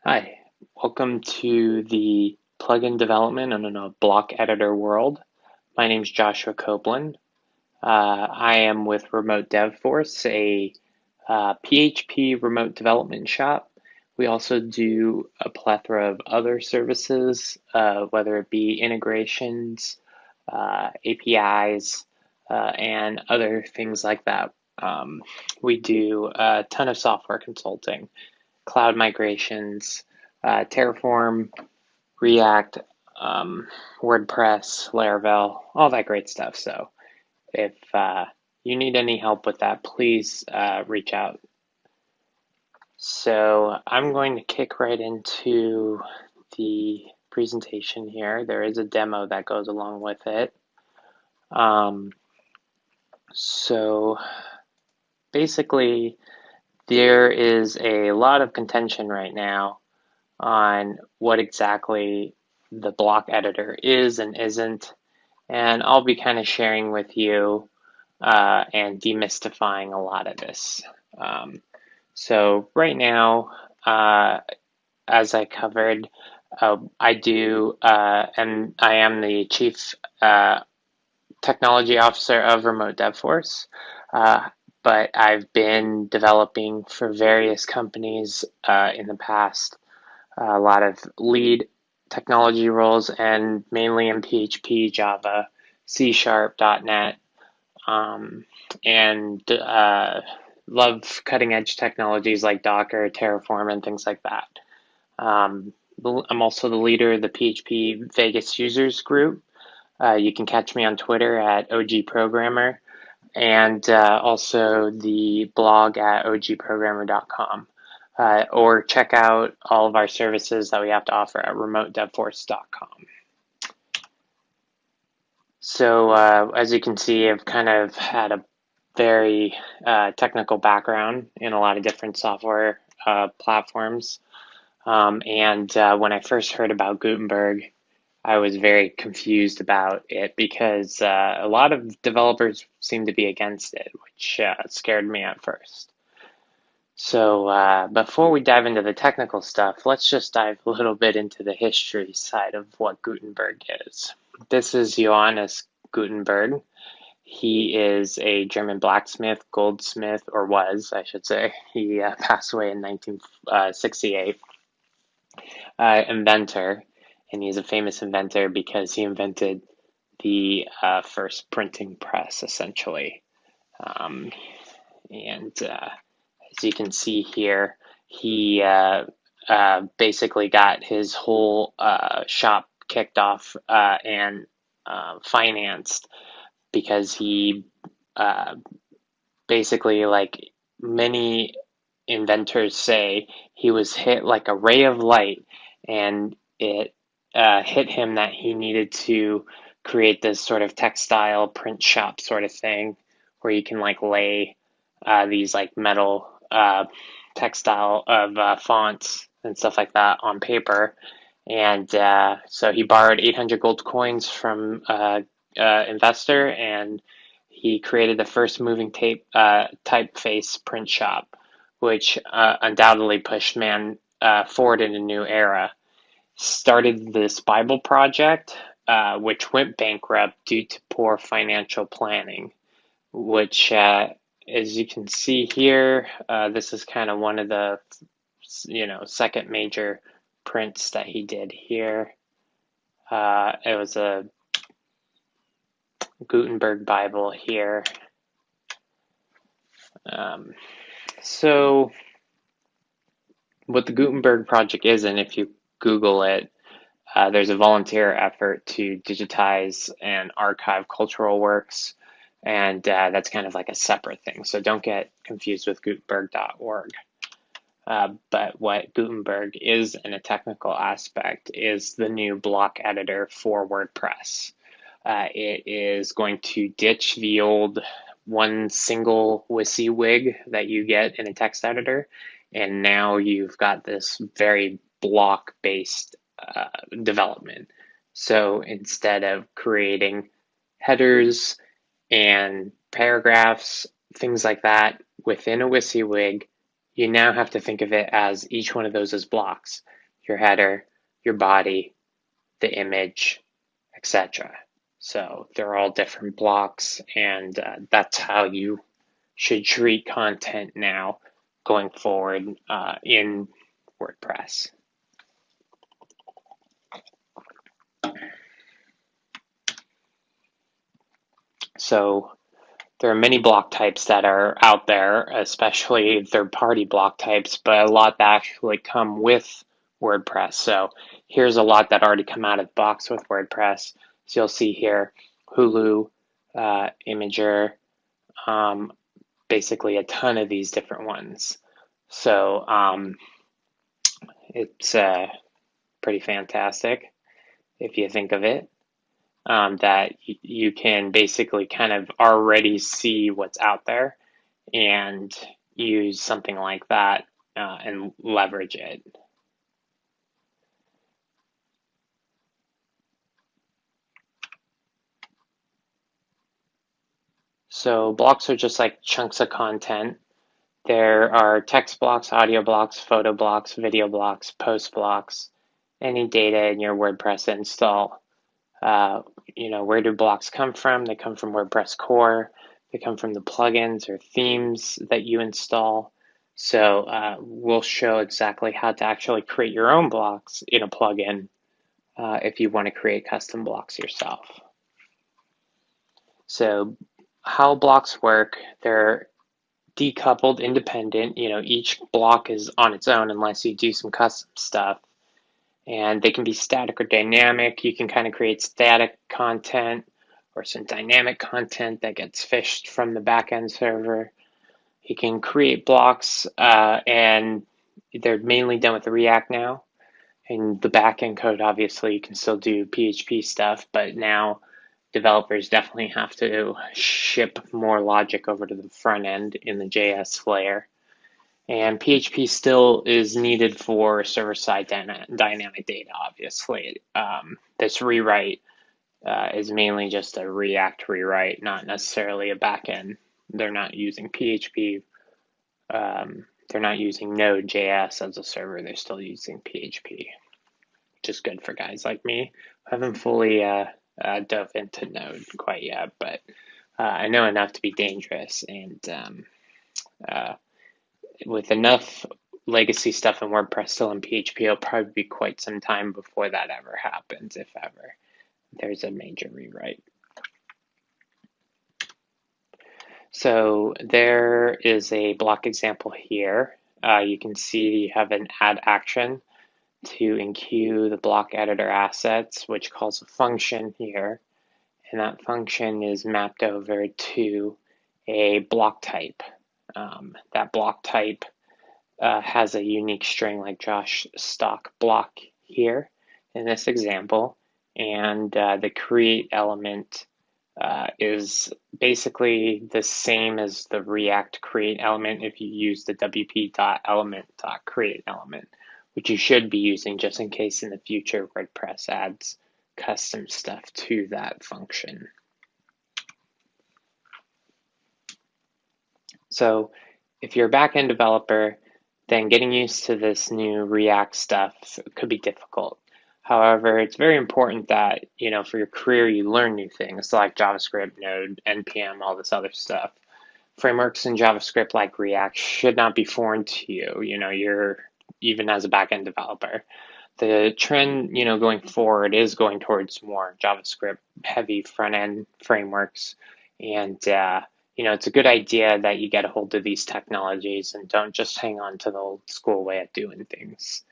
Hi, welcome to the plugin development and a block editor world. My name is Joshua Copeland. I am with Remote DevForce, a PHP remote development shop. We also do a plethora of other services, whether it be integrations, APIs, and other things like that. We do a ton of software consulting, cloud migrations, Terraform, React, WordPress, Laravel, all that great stuff. So if you need any help with that, please reach out. So I'm going to kick right into the presentation here. There is a demo that goes along with it. So basically, there is a lot of contention right now on what exactly the block editor is and isn't. And I'll be kind of sharing with you and demystifying a lot of this. So right now, as I covered, I do, and I am the Chief Technology Officer of Remote DevForce. But I've been developing for various companies in the past, a lot of lead technology roles, and mainly in PHP, Java, C Sharp, .NET, and love cutting edge technologies like Docker, Terraform, and things like that. I'm also the leader of the PHP Vegas users group. You can catch me on Twitter at OG Programmer, and also the blog at ogprogrammer.com. Or check out all of our services that we have to offer at remotedevforce.com. So as you can see, I've kind of had a very technical background in a lot of different software platforms. And when I first heard about Gutenberg, I was very confused about it because a lot of developers seem to be against it, which scared me at first. So before we dive into the technical stuff, let's just dive a little bit into the history side of what Gutenberg is. This is Johannes Gutenberg. He is a German blacksmith, goldsmith, or was, I should say. He passed away in 1968. Inventor, and he's a famous inventor because he invented the first printing press, essentially. Um, and as you can see here, he basically got his whole shop kicked off and financed because he uh, basically, like many inventors say, he was hit like a ray of light, and it hit him that he needed to create this sort of textile print shop sort of thing where you can like lay these like metal textile of fonts and stuff like that on paper. And so he borrowed 800 gold coins from investor, and he created the first moving tape typeface print shop, which undoubtedly pushed man forward in a new era. Started this Bible project, which went bankrupt due to poor financial planning, which, as you can see here, this is kind of one of the, second major prints that he did here. It was a Gutenberg Bible here. Um, so what the Gutenberg project is, and if you Google it, there's a volunteer effort to digitize and archive cultural works, and that's kind of like a separate thing. So don't get confused with Gutenberg.org. But what Gutenberg is in a technical aspect is the new block editor for WordPress. It is going to ditch the old one single WYSIWYG that you get in a text editor, and now you've got this very block-based development. So instead of creating headers and paragraphs, things like that within a WYSIWYG, you now have to think of it as each one of those as blocks: your header, your body, the image, etc. So they're all different blocks, and that's how you should treat content now going forward in WordPress. So there are many block types that are out there, especially third-party block types, but a lot that actually come with WordPress. So here's a lot that already come out of the box with WordPress. So you'll see here Hulu, Imager, basically a ton of these different ones. So it's pretty fantastic if you think of it. That you can basically kind of already see what's out there and use something like that and leverage it. So blocks are just like chunks of content. There are text blocks, audio blocks, photo blocks, video blocks, post blocks, any data in your WordPress install. Where do blocks come from? They come from WordPress core. They come from the plugins or themes that you install. So we'll show exactly how to actually create your own blocks in a plugin if you want to create custom blocks yourself. So how blocks work, they're decoupled, independent. Each block is on its own unless you do some custom stuff. And they can be static or dynamic. You can kind of create static content or some dynamic content that gets fished from the backend server. You can create blocks, and they're mainly done with React now. And the backend code, obviously, you can still do PHP stuff, but now developers definitely have to ship more logic over to the front end in the JS layer. And PHP still is needed for server-side dynamic data, obviously. This rewrite is mainly just a React rewrite, not necessarily a backend. They're not using PHP. They're not using Node.js as a server. They're still using PHP, which is good for guys like me. I haven't fully dove into Node quite yet, but I know enough to be dangerous. And with enough legacy stuff in WordPress still in PHP, it'll probably be quite some time before that ever happens, if ever there's a major rewrite. So there is a block example here. You can see you have an add action to enqueue the block editor assets, which calls a function here. And that function is mapped over to a block type. That block type has a unique string like Josh stock block here in this example. And the create element is basically the same as the React create element if you use the wp.element.create element, which you should be using just in case in the future WordPress adds custom stuff to that function. So if you're a backend developer, then getting used to this new React stuff could be difficult. However, it's very important that, for your career, you learn new things like JavaScript, Node, NPM, all this other stuff. Frameworks in JavaScript like React should not be foreign to you. You're even as a backend developer. The trend, going forward is going towards more JavaScript heavy front end frameworks. And, it's a good idea that you get a hold of these technologies and don't just hang on to the old school way of doing things.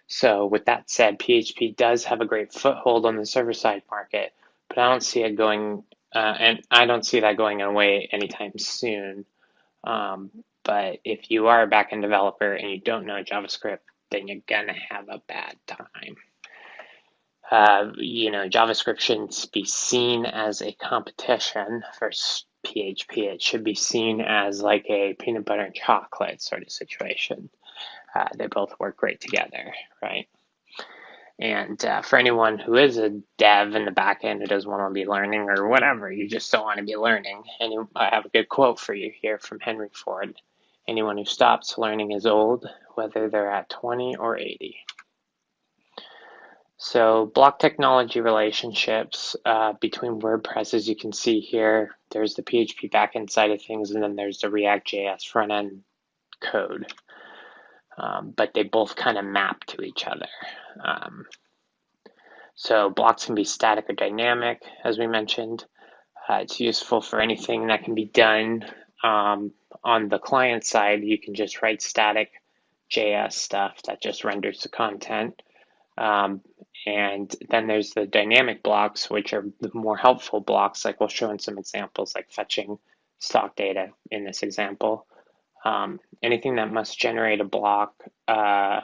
So with that said, PHP does have a great foothold on the server-side market, but I don't see it going, and I don't see that going away anytime soon. But if you are a backend developer and you don't know JavaScript, then you're gonna have a bad time. JavaScript shouldn't be seen as a competition for PHP. It should be seen as like a peanut butter and chocolate sort of situation. They both work great together, right? And for anyone who is a dev in the back end who doesn't want to be learning or whatever, you just don't want to be learning. And I have a good quote for you here from Henry Ford. Anyone who stops learning is old, whether they're at 20 or 80. So block technology relationships between WordPress, as you can see here, there's the PHP backend side of things, and then there's the React.js front end code. But they both kind of map to each other. So blocks can be static or dynamic, as we mentioned. It's useful for anything that can be done on the client side. You can just write static JS stuff that just renders the content. And then there's the dynamic blocks, which are the more helpful blocks, like we'll show in some examples, like fetching stock data in this example. Anything that must generate a block that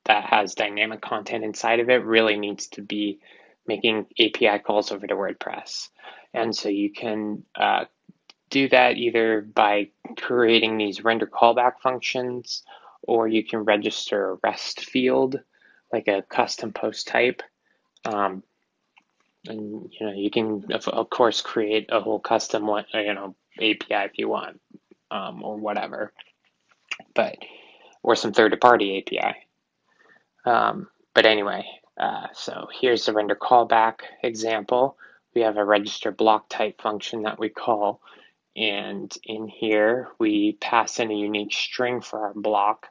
has dynamic content inside of it really needs to be making API calls over to WordPress. And so you can do that either by creating these render callback functions, or you can register a REST field, like a custom post type. And you can of course create a whole custom API if you want, or whatever, or some third-party API. But anyway, so here's the render callback example. We have a register block type function that we call, and in here we pass in a unique string for our block,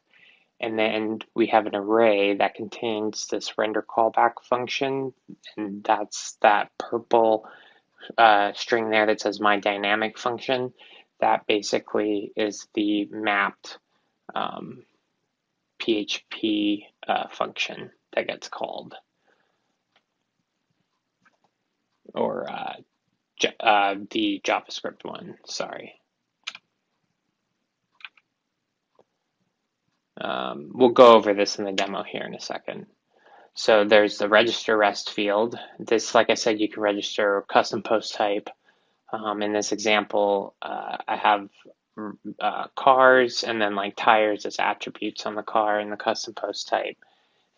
and then we have an array that contains this render callback function, and that's that purple string there that says my dynamic function. That basically is the mapped PHP function that gets called, or the JavaScript one, sorry. We'll go over this in the demo here in a second. So there's the register REST field. This, like I said, you can register a custom post type. In this example, I have cars and then like tires as attributes on the car in the custom post type.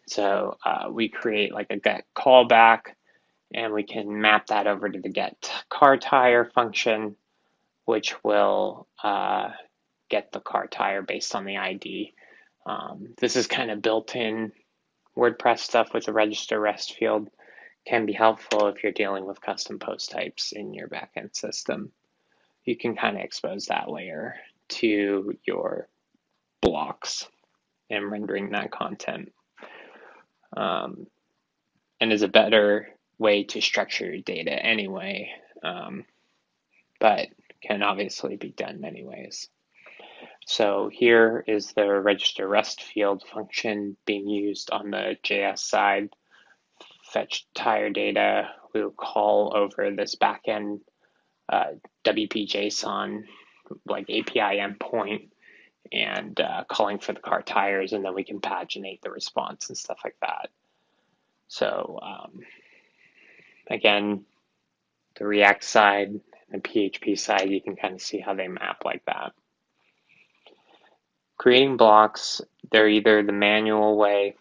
So we create like a get callback, and we can map that over to the get car tire function, which will get the car tire based on the ID. This is kind of built-in WordPress stuff with the register REST field. Can be helpful if you're dealing with custom post types in your backend system. You can kind of expose that layer to your blocks and rendering that content. And is a better way to structure your data anyway, but can obviously be done many ways. So here is the register REST field function being used on the JS side. Fetch tire data, we'll call over this backend WP-JSON like API endpoint, and calling for the car tires, and then we can paginate the response and stuff like that. So again, the React side and PHP side, you can kind of see how they map like that. Creating blocks, they're either the manual way,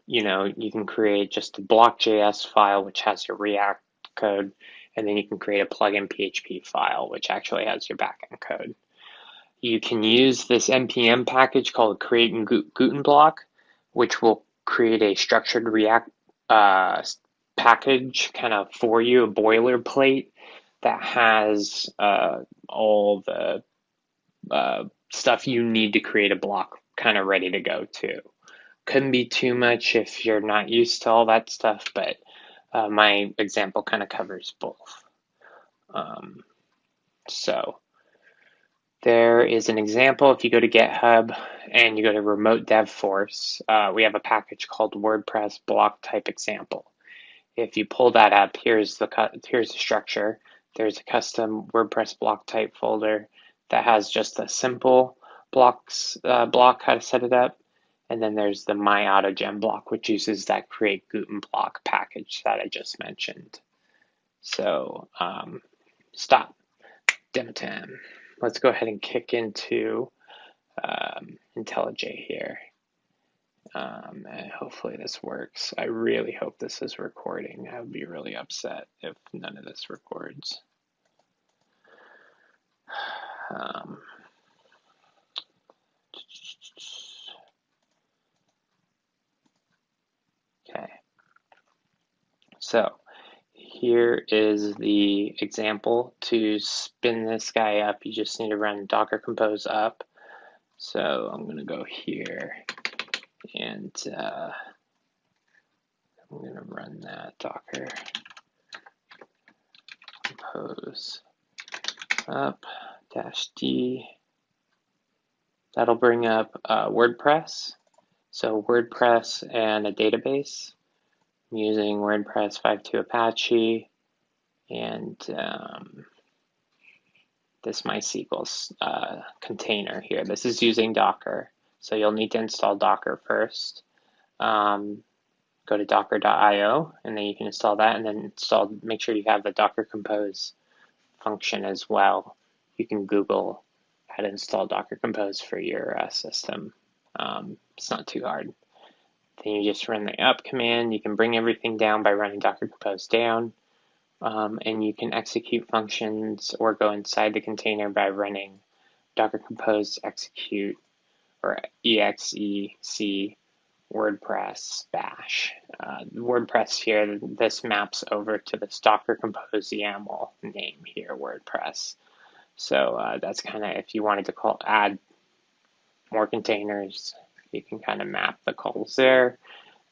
you can create just a block.js file which has your React code, and then you can create a plugin PHP file which actually has your backend code. You can use this npm package called create in Gutenberg Block, which will create a structured React package kind of for you, a boilerplate that has all the stuff you need to create a block kind of ready to go too. Couldn't be too much if you're not used to all that stuff, but my example kind of covers both. So there is an example. If you go to GitHub and you go to remote dev force, we have a package called WordPress block type example. If you pull that up, here's the structure. There's a custom WordPress block type folder that has just a simple block how to set it up. And then there's the My AutoGen block, which uses that create Gutenberg block package that I just mentioned. So stop. Demo time. Let's go ahead and kick into IntelliJ here. Hopefully this works. I really hope this is recording. I would be really upset if none of this records. So here is the example. To spin this guy up, you just need to run Docker Compose up. So I'm going to go here and I'm going to run that Docker Compose up -d. That'll bring up WordPress. So WordPress and a database. I'm using WordPress 5.2 Apache and this MySQL container here. This is using Docker. So you'll need to install Docker first. Go to docker.io and then you can install that, and then make sure you have the Docker Compose function as well. You can Google how to install Docker Compose for your system. It's not too hard. Then you just run the up command. You can bring everything down by running Docker Compose down, and you can execute functions or go inside the container by running Docker Compose execute or exec WordPress bash. WordPress here, this maps over to this Docker Compose YAML name here, WordPress. So that's kind of, if you wanted to add more containers, you can kind of map the calls there.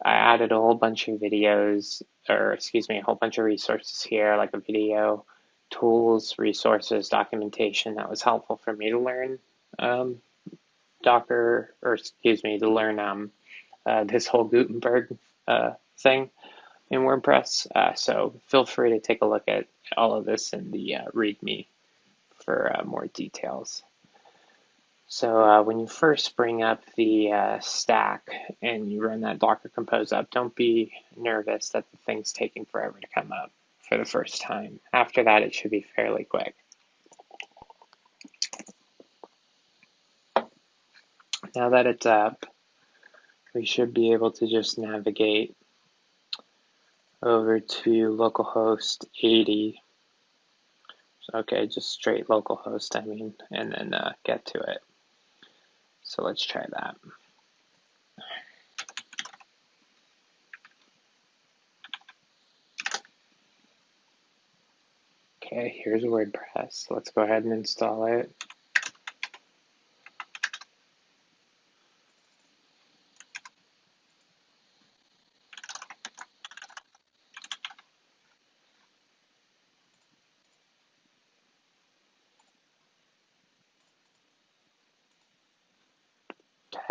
I added a whole bunch of videos, or excuse me, a whole bunch of resources here, like a video, tools, resources, documentation that was helpful for me to learn Docker, or excuse me, to learn this whole Gutenberg thing in WordPress. So feel free to take a look at all of this in the README for more details. So when you first bring up the stack and you run that Docker Compose up, don't be nervous that the thing's taking forever to come up for the first time. After that, it should be fairly quick. Now that it's up, we should be able to just navigate over to localhost 80. Okay, just straight localhost, I mean, and then get to it. So let's try that. Okay, here's WordPress. Let's go ahead and install it.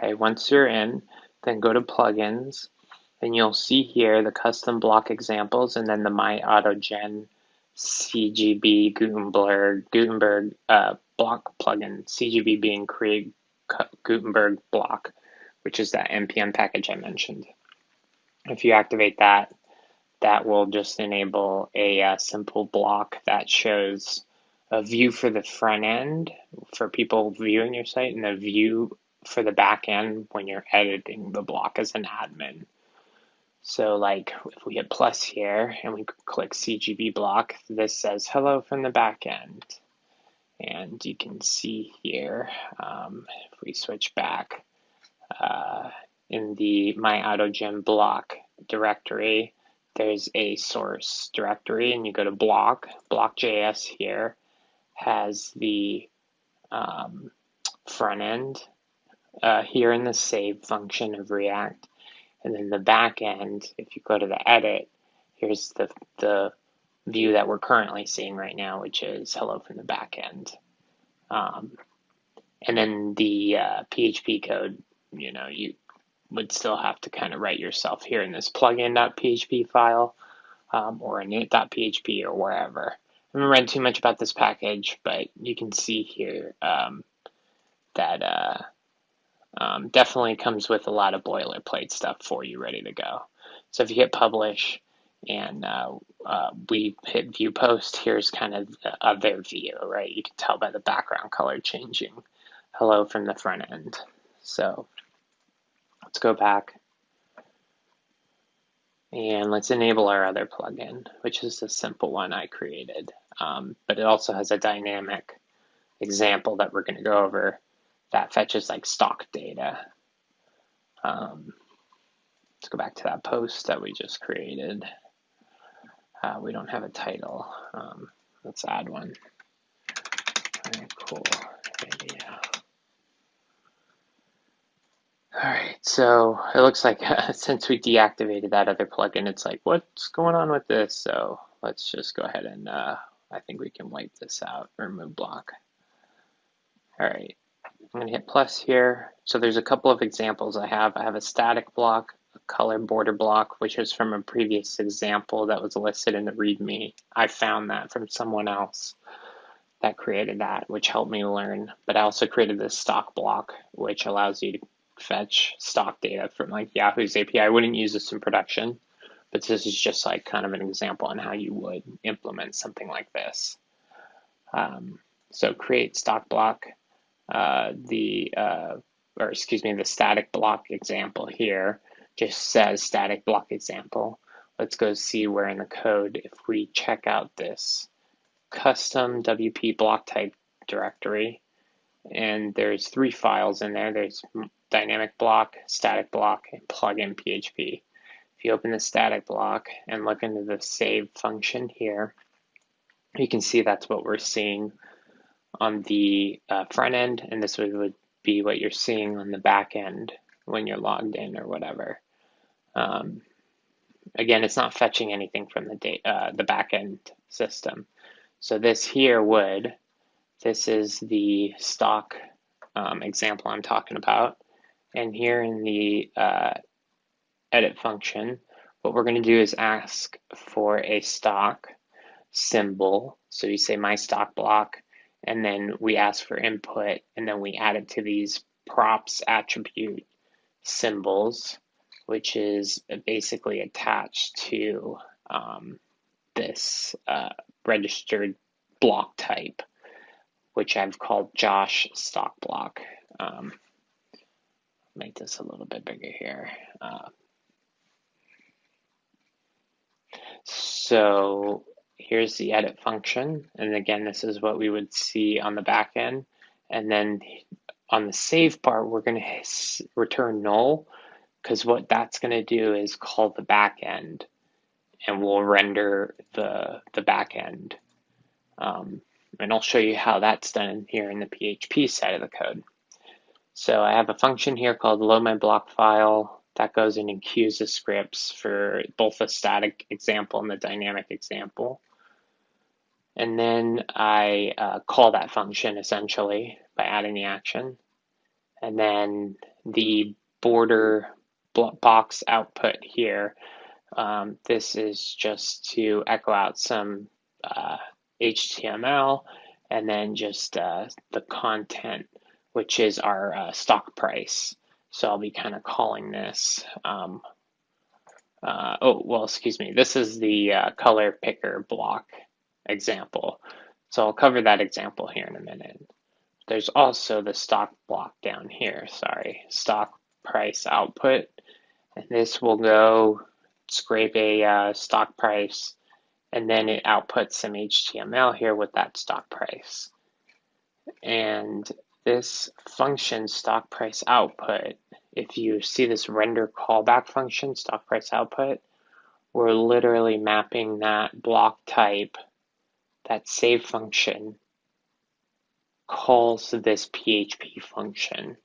Okay, once you're in, then go to plugins, and you'll see here the custom block examples, and then the My AutoGen CGB Gutenberg block plugin. CGB being Create Gutenberg Block, which is that npm package I mentioned. If you activate that, that will just enable a simple block that shows a view for the front end for people viewing your site, and a view for the back end when you're editing the block as an admin. So like if we hit plus here and we click CGB block, this says hello from the back end. And you can see here, if we switch back in the My AutoGen block directory, there's a source directory, and you go to block.js here has the front end here in the save function of React, and then the back end, if you go to the edit, here's the view that we're currently seeing right now, which is hello from the back end. And then the PHP code, you know, you would still have to kind of write yourself here in this plugin.php file or init.php or wherever. I'm going to run too much about this package, but you can see here that definitely comes with a lot of boilerplate stuff for you ready to go. So if you hit publish and we hit view post, here's kind of their view, right? You can tell by the background color changing hello from the front end. So let's go back and let's enable our other plugin, which is the simple one I created. But it also has a dynamic example that we're going to go over that fetches like stock data. Let's go back to that post that we just created. We don't have a title. Let's add one. All right, cool. Video. All right, so it looks like since we deactivated that other plugin, it's like, what's going on with this? So let's just go ahead and I think we can wipe this out, remove block. All right, I'm gonna hit plus here. So there's a couple of examples I have. I have a static block, a color border block, which is from a previous example that was listed in the README. I found that from someone else that created that, which helped me learn. But I also created this stock block, which allows you to fetch stock data from like Yahoo's API. I wouldn't use this in production, but this is just like kind of an example on how you would implement something like this. So create stock block. The static block example here just says static block example. Let's go see where in the code, if we check out this custom WP block type directory, and there's 3 files in there. There's dynamic block, static block, and plugin PHP. If you open the static block and look into the save function here, you can see that's what we're seeing on the front end, and this would be what you're seeing on the back end when you're logged in or whatever. Again, it's not fetching anything from the back end system. So this here this is the stock example I'm talking about. And here in the edit function, what we're going to do is ask for a stock symbol. So you say my stock block, and then we ask for input, and then we add it to these props attribute symbols, which is basically attached to this registered block type, which I've called Josh stock block. Make this a little bit bigger here. So here's the edit function, and again, this is what we would see on the back end. And then on the save part, we're going to return null, because what that's going to do is call the back end, and we'll render the back end. And I'll show you how that's done here in the PHP side of the code. So I have a function here called load my block file that goes in and queues the scripts for both the static example and the dynamic example. And then I call that function essentially by adding the action. And then the border box output here, this is just to echo out some HTML, and then just the content, which is our stock price. So I'll be kind of calling this, this is the color picker block example. So I'll cover that example here in a minute. There's also the stock block down here, stock price output. And this will go scrape a stock price, and then it outputs some HTML here with that stock price. And this function, stock price output, if you see this render callback function, stock price output, we're literally mapping that block type, that save function calls this PHP function,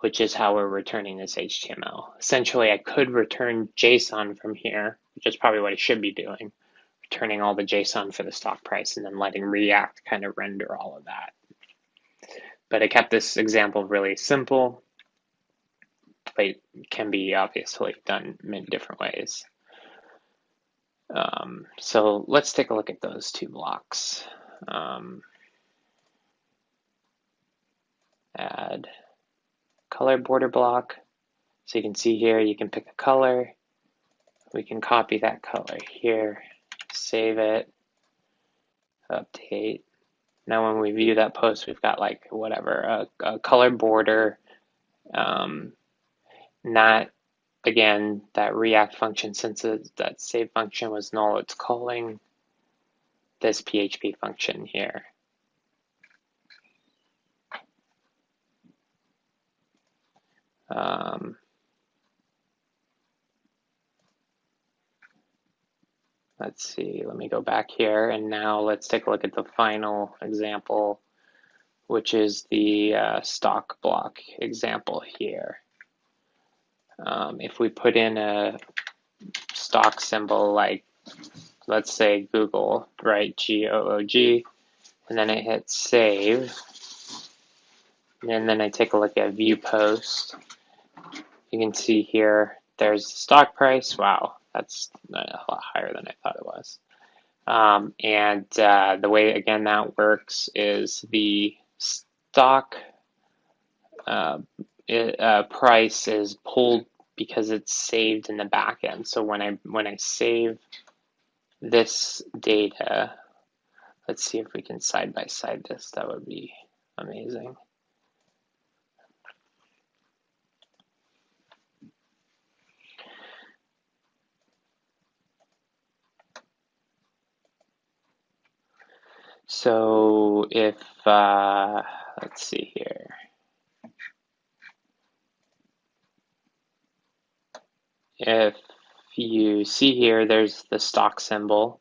which is how we're returning this HTML. Essentially, I could return JSON from here, which is probably what I should be doing, returning all the JSON for the stock price and then letting React kind of render all of that. But I kept this example really simple, but it can be obviously done many different ways. So let's take a look at those 2 blocks. Add color border block. So you can see here, you can pick a color. We can copy that color here, save it, update. Now when we view that post, we've got like whatever, a color border, not, again, that React function, since that save function was null, it's calling this PHP function here. let's see, let me go back here, and now let's take a look at the final example, which is the stock block example here. If we put in a stock symbol like, let's say Google, right, G-O-O-G, and then I hit save, and then I take a look at view post. You can see here, there's the stock price. Wow, that's a lot higher than I thought it was. And the way, again, that works is the stock price is pulled because it's saved in the back end. So when I save this data, let's see if we can side by side this. That would be amazing. So if let's see here. If you see here, there's the stock symbol.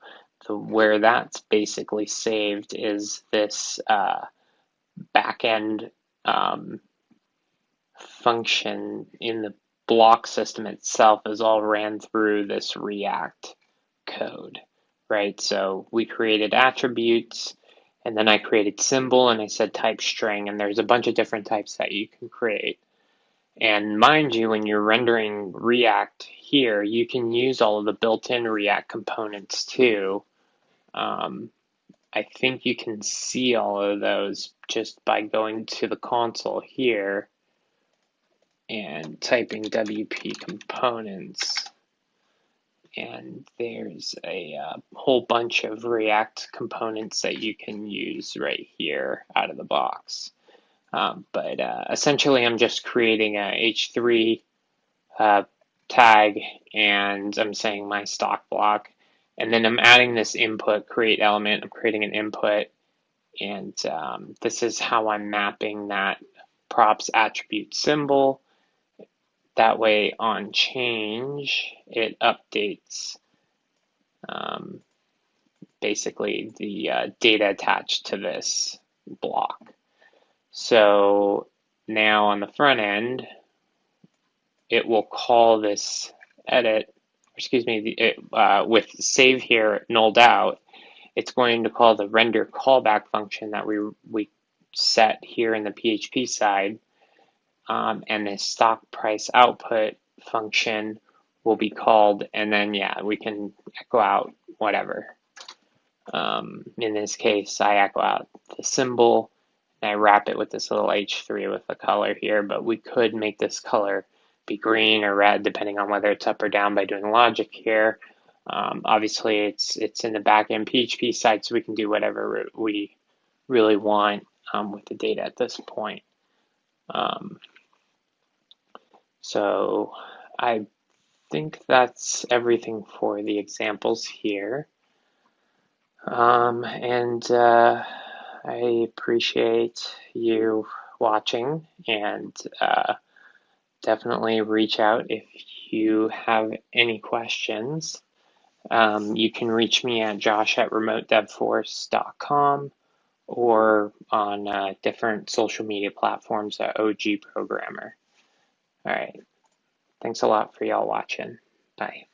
Where that's basically saved is this backend function in the block system itself is all ran through this React code, right? So we created attributes, and then I created symbol, and I said type string, and there's a bunch of different types that you can create. And mind you, when you're rendering React here, you can use all of the built-in React components too. I think you can see all of those just by going to the console here and typing WP components. And there's a whole bunch of React components that you can use right here out of the box. But essentially, I'm just creating a H3 tag, and I'm saying my stock block, and then I'm adding this input create element. I'm creating an input, and this is how I'm mapping that props attribute symbol. That way, on change, it updates basically the data attached to this block. So now on the front end, it will call this edit, excuse me, with save here nulled out, it's going to call the render callback function that we set here in the PHP side, and the stock price output function will be called, and then yeah, we can echo out whatever. In this case, I echo out the symbol, and I wrap it with this little H3 with the color here, but we could make this color be green or red depending on whether it's up or down by doing logic here. Obviously, it's in the backend PHP side, so we can do whatever we really want with the data at this point. So I think that's everything for the examples here. And I appreciate you watching, and definitely reach out if you have any questions. You can reach me at josh@remotedevforce.com or on different social media platforms at OG Programmer. All right. Thanks a lot for y'all watching. Bye.